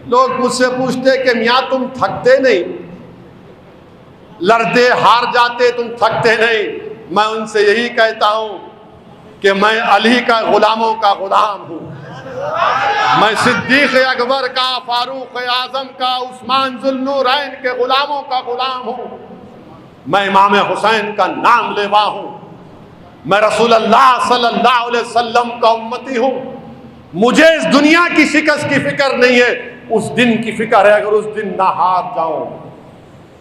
लोग मुझसे पूछते कि मियाँ तुम थकते नहीं, लड़ते हार जाते, तुम थकते नहीं। मैं उनसे यही कहता हूं कि मैं अली का गुलामों का गुलाम हूं। मैं सिद्दीक अकबर का, फारूक आजम का, उस्मान जुल्नूरैन के गुलामों का गुलाम हूं। मैं इमाम हुसैन का नाम लेवा हूं। मैं रसूल अल्लाह सल्लल्लाहु अलैहि वसल्लम का उम्मती हूं। मुझे इस दुनिया की शिकस्त की फिक्र नहीं है, उस दिन की फिक्र है। अगर उस दिन ना हार जाऊं,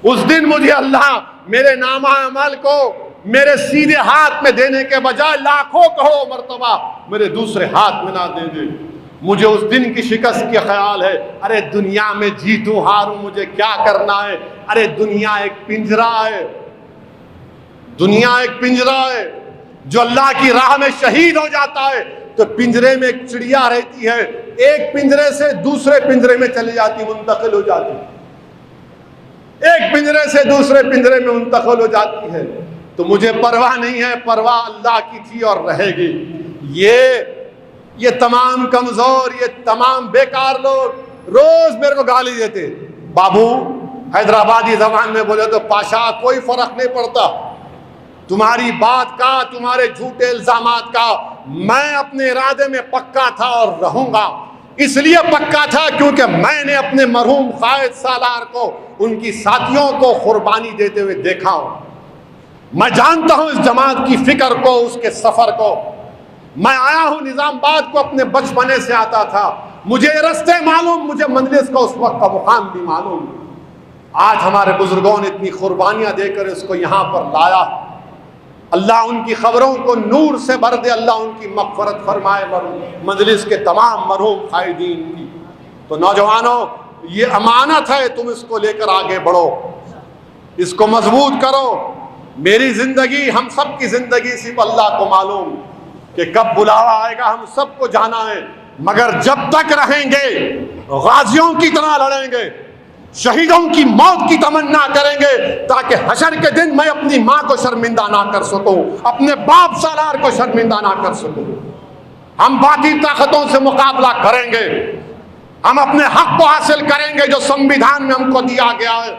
उस दिन मुझे अल्लाह मेरे नामा अमल को मेरे सीधे हाथ में देने के बजाय लाखों कहो मर्तबा मेरे दूसरे हाथ में ना दे दे। मुझे उस दिन की शिकस्त का ख्याल है। अरे दुनिया में जीतूं हारूं मुझे क्या करना है। अरे दुनिया एक पिंजरा है, दुनिया एक पिंजरा है। जो अल्लाह की राह में शहीद हो जाता है तो पिंजरे में एक चिड़िया रहती है, एक पिंजरे से दूसरे पिंजरे में चली जाती, मुंतकिल हो जाती, एक पिंजरे से दूसरे पिंजरे में मुंतकिल हो जाती है। तो मुझे परवाह नहीं है, परवाह अल्लाह की थी और रहेगी। ये तमाम कमजोर, ये तमाम बेकार लोग रोज मेरे को गाली देते। बाबू हैदराबादी जबान में बोले तो पाशा कोई फर्क नहीं पड़ता, तुम्हारी बात का, तुम्हारे झूठे इल्जामात का मैं अपने इरादे में पक्का था और रहूंगा। इसलिए पक्का था क्योंकि मैंने अपने मरहूम कायद सालार को, उनकी साथियों को कुर्बानी देते हुए देखा हूं। मैं जानता हूं इस जमात की फिक्र को, उसके सफर को। मैं आया हूं निजामाबाद को, अपने बचपने से आता था, मुझे रास्ते मालूम, मुझे मंजलिस का उस वक्त का मुकाम भी मालूम। आज हमारे बुजुर्गों ने इतनी कुर्बानियां देकर इसको यहां पर लाया। अल्लाह उनकी खबरों को नूर से भर दे, अल्लाह उनकी मग़फ़िरत फरमाए मजलिस के तमाम मरहूम कायदीन की। तो नौजवानों, ये अमानत है, तुम इसको लेकर आगे बढ़ो, इसको मजबूत करो। मेरी जिंदगी, हम सब की जिंदगी सिर्फ अल्लाह को मालूम कि कब बुलावा आएगा, हम सबको जाना है। मगर जब तक रहेंगे गाजियों की तरह लड़ेंगे, शहीदों की मौत की तमन्ना करेंगे, ताकि हशर के दिन मैं अपनी माँ को शर्मिंदा ना कर सकूं, अपने बाप सालार को शर्मिंदा ना कर सकूं। हम बाकी ताकतों से मुकाबला करेंगे, हम अपने हक को हासिल करेंगे जो संविधान में हमको दिया गया है।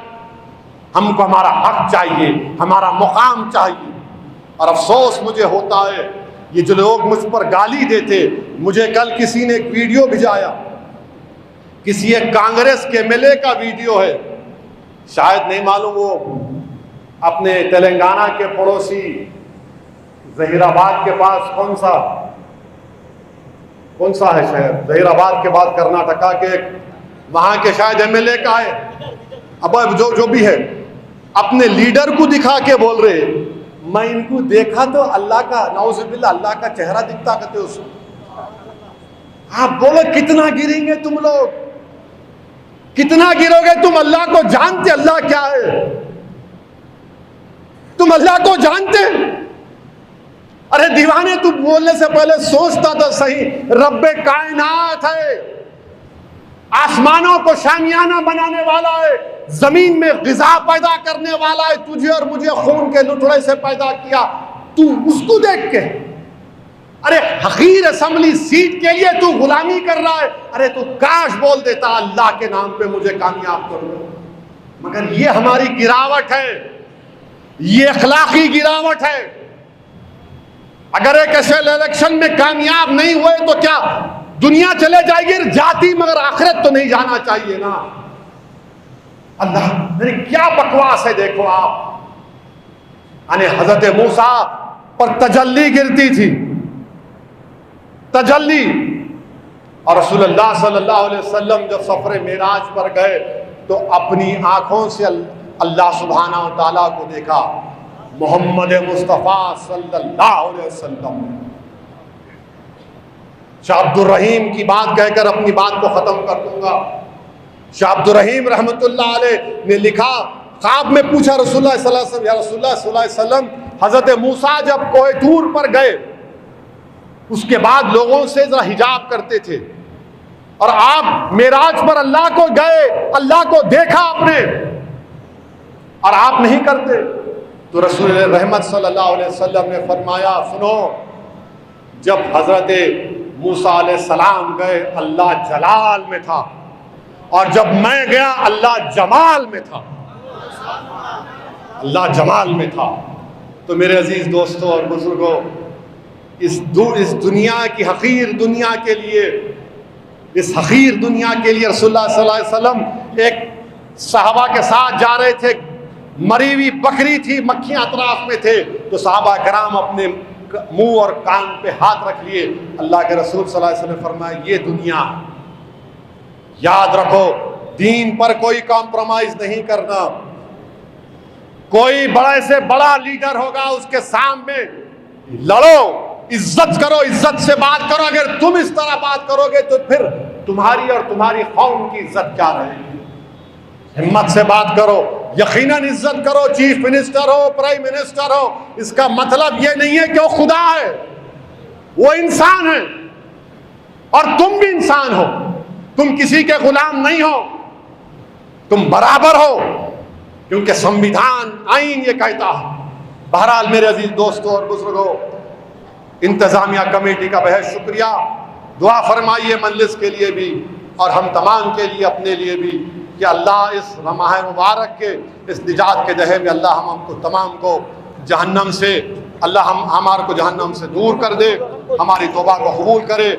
हमको हमारा हक चाहिए, हमारा मुकाम चाहिए। और अफसोस मुझे होता है, ये जो लोग मुझ पर गाली देते, मुझे कल किसी ने एक वीडियो भिजाया, किसी एक कांग्रेस के एमएलए का वीडियो है, शायद नहीं मालूम, वो अपने तेलंगाना के पड़ोसी जहीराबाद के पास कौन सा है शहर, जहीराबाद के बाद कर्नाटका के, वहां के शायद एमएलए का है। अब जो भी है, अपने लीडर को दिखा के बोल रहे, मैं इनको देखा तो अल्लाह का, नाउज़ुबिल्लाह, अल्लाह का चेहरा दिखता कहते उसको। आप बोलो कितना गिरेंगे तुम लोग, कितना गिरोगे तुम? अल्लाह को जानते अल्लाह क्या है? तुम अल्लाह को जानते? अरे दीवाने, तू बोलने से पहले सोचता तो सही। रब्बे कायनात है, आसमानों को शामियाना बनाने वाला है, जमीन में गिजा पैदा करने वाला है, तुझे और मुझे खून के लुटड़े से पैदा किया। तू उसको देख के अरे हकीर असेंबली सीट के लिए तू गुलामी कर रहा है। अरे तू काश बोल देता अल्लाह के नाम पे मुझे कामयाब कर दो। मगर ये हमारी गिरावट है, ये अखलाकी गिरावट है। अगर एक ऐसे इलेक्शन में कामयाब नहीं हुए तो क्या दुनिया चले जाएगी जाती, मगर आखिरत तो नहीं जाना चाहिए ना। अल्लाह मेरी क्या बकवास है। देखो आप, यानी हजरत मूसा पर तजल्ली गिरती थी, तजल्ली। और रसूलुल्लाह सल्लल्लाहु अलैहि वसल्लम जब सफर मेराज पर गए तो अपनी आंखों से अल्लाह सुब्हानहू व तआला को देखा, मोहम्मद मुस्तफ़ा सल्लल्लाहु अलैहि वसल्लम। शाह अब्दुर रहीम की बात कहकर अपनी बात को खत्म कर दूंगा। शाह अब्दुर रहीम रहमतुल्लाह अलैह ने लिखा, ख्वाब में पूछा रसूलुल्लाह सल्लल्लाहु अलैहि वसल्लम, या रसूलुल्लाह सल्लल्लाहु अलैहि वसल्लम, हजरत मूसा जब कोई टूर पर गए उसके बाद लोगों से जरा हिजाब करते थे, और आप मेराज पर अल्लाह को गए, अल्लाह को देखा आपने, और आप नहीं करते। तो रसूल रहमत सल्लल्लाहु अलैहि वसल्लम ने फरमाया, सुनो, जब हजरत मूसा अलैहि सलाम गए अल्लाह जलाल में था, और जब मैं गया अल्लाह जमाल में था, अल्लाह जमाल में था। तो मेरे अजीज दोस्तों और बुजुर्गों, इस दुनिया की हकीर दुनिया के लिए, इस हकीर दुनिया के लिए रसूलुल्लाह सल्लल्लाहु अलैहि वसल्लम एक सहाबा के साथ जा रहे थे। मरी हुई बकरी थी, मक्खियां अतराफ में थे, तो सहाबा कराम अपने मुंह और कान पे हाथ रख लिए। अल्लाह के रसूल सल्लल्लाहु अलैहि वसल्लम ने फरमाया, ये दुनिया, याद रखो दीन पर कोई कॉम्प्रोमाइज नहीं करना। कोई बड़े से बड़ा लीडर होगा, उसके सामने लड़ो, इज्जत करो, इज्जत से बात करो। अगर तुम इस तरह बात करोगे तो फिर तुम्हारी और तुम्हारी कौम की इज्जत क्या रहेगी। हिम्मत से बात करो, यकीनन इज्जत करो। चीफ मिनिस्टर हो, प्राइम मिनिस्टर हो, इसका मतलब यह नहीं है कि वो खुदा है, वो इंसान है और तुम भी इंसान हो। तुम किसी के गुलाम नहीं हो, तुम बराबर हो, क्योंकि संविधान आईन ये कहता है। बहरहाल मेरे अजीज दोस्तों और बुजुर्गों, इंतजामिया कमेटी का बेहद शुक्रिया। दुआ फरमाइए मजलिस के लिए भी और हम तमाम के लिए, अपने लिए भी, कि अल्लाह इस माह मुबारक के इस निजात के दहे में अल्लाह हमको तमाम को जहन्नम से, अल्लाह हमारे को जहन्नम से दूर कर दे, हमारी तौबा को कबूल करे।